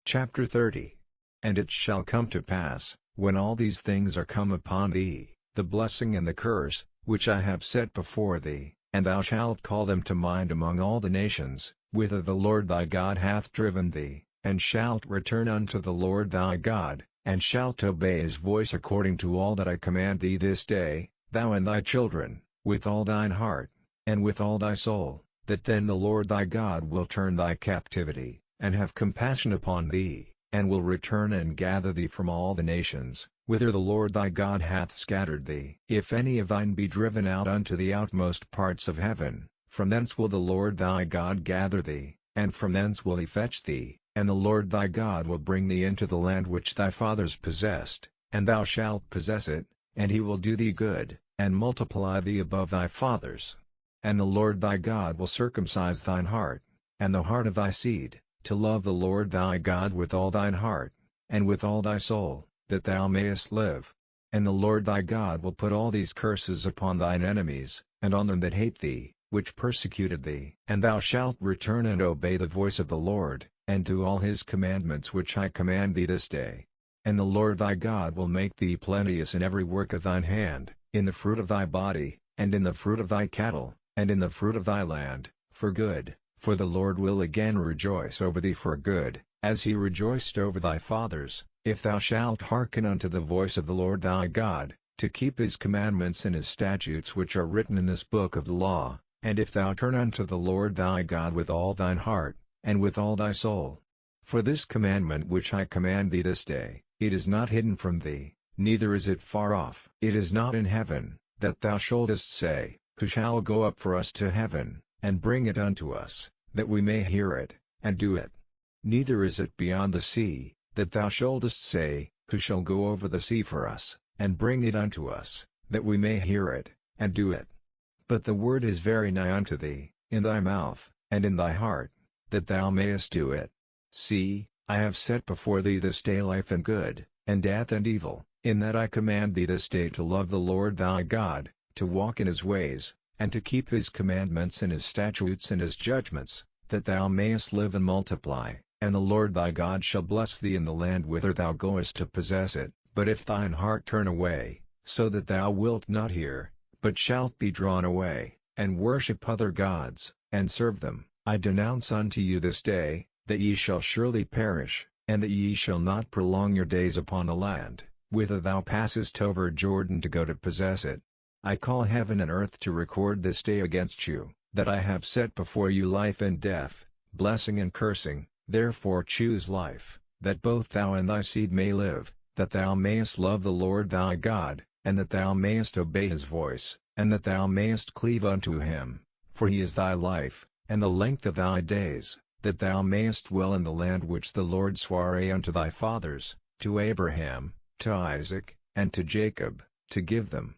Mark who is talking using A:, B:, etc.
A: Chapter 30. And it shall come to pass, when all these things are come upon thee, the blessing and the curse, which I have set before thee, and thou shalt call them to mind among all the nations, whither the Lord thy God hath driven thee, and shalt return unto the Lord thy God, and shalt obey his voice according to all that I command thee this day, thou and thy children, with all thine heart, and with all thy soul, that then the Lord thy God will turn thy captivity, and have compassion upon thee, and will return and gather thee from all the nations, whither the Lord thy God hath scattered thee. If any of thine be driven out unto the outmost parts of heaven, from thence will the Lord thy God gather thee, and from thence will he fetch thee, and the Lord thy God will bring thee into the land which thy fathers possessed, and thou shalt possess it, and he will do thee good, and multiply thee above thy fathers. And the Lord thy God will circumcise thine heart, and the heart of thy seed, to love the Lord thy God with all thine heart, and with all thy soul, that thou mayest live. And the Lord thy God will put all these curses upon thine enemies, and on them that hate thee, which persecuted thee. And thou shalt return and obey the voice of the Lord, and do all his commandments which I command thee this day. And the Lord thy God will make thee plenteous in every work of thine hand, in the fruit of thy body, and in the fruit of thy cattle, and in the fruit of thy land, for good. For the Lord will again rejoice over thee for good, as he rejoiced over thy fathers, if thou shalt hearken unto the voice of the Lord thy God, to keep his commandments and his statutes which are written in this book of the law, and if thou turn unto the Lord thy God with all thine heart, and with all thy soul. For this commandment which I command thee this day, it is not hidden from thee, neither is it far off. It is not in heaven, that thou shouldest say, Who shall go up for us to heaven, and bring it unto us, that we may hear it, and do it. Neither is it beyond the sea, that thou shouldest say, Who shall go over the sea for us, and bring it unto us, that we may hear it, and do it. But the word is very nigh unto thee, in thy mouth, and in thy heart, that thou mayest do it. See, I have set before thee this day life and good, and death and evil, in that I command thee this day to love the Lord thy God, to walk in his ways, and to keep his commandments and his statutes and his judgments, that thou mayest live and multiply. And the Lord thy God shall bless thee in the land whither thou goest to possess it. But if thine heart turn away, so that thou wilt not hear, but shalt be drawn away, and worship other gods, and serve them, I denounce unto you this day, that ye shall surely perish, and that ye shall not prolong your days upon the land, whither thou passest over Jordan to go to possess it. I call heaven and earth to record this day against you, that I have set before you life and death, blessing and cursing. Therefore choose life, that both thou and thy seed may live, that thou mayest love the Lord thy God, and that thou mayest obey his voice, and that thou mayest cleave unto him, for he is thy life, and the length of thy days, that thou mayest dwell in the land which the Lord sware unto thy fathers, to Abraham, to Isaac, and to Jacob, to give them.